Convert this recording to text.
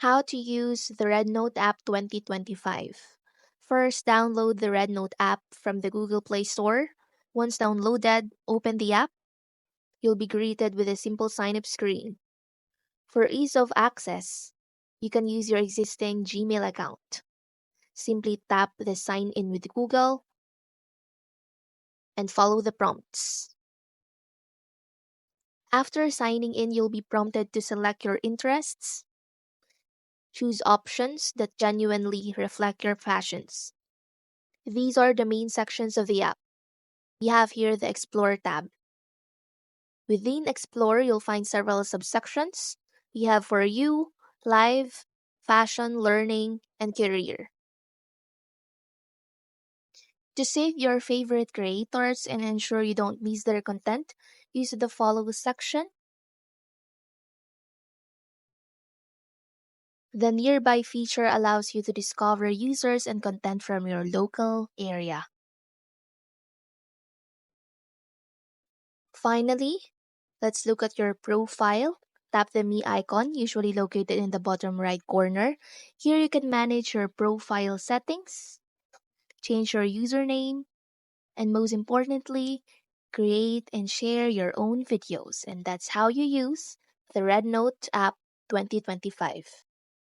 How to use the Rednote App 2025. First, download the Rednote app from the Google Play Store. Once downloaded, open the app. You'll be greeted with a simple sign up screen. For ease of access, you can use your existing Gmail account. Simply tap the Sign in with Google and follow the prompts. After signing in, you'll be prompted to select your interests. Choose options that genuinely reflect your passions. These are the main sections of the app. We have here the Explore tab. Within Explore, you'll find several subsections. We have For You, Live, Fashion, Learning, and Career. To save your favorite creators and ensure you don't miss their content, use the Follow section. The Nearby feature allows you to discover users and content from your local area. Finally, let's look at your profile. Tap the Me icon, usually located in the bottom right corner. Here you can manage your profile settings, change your username, and most importantly, create and share your own videos. And that's how you use the Rednote app 2025.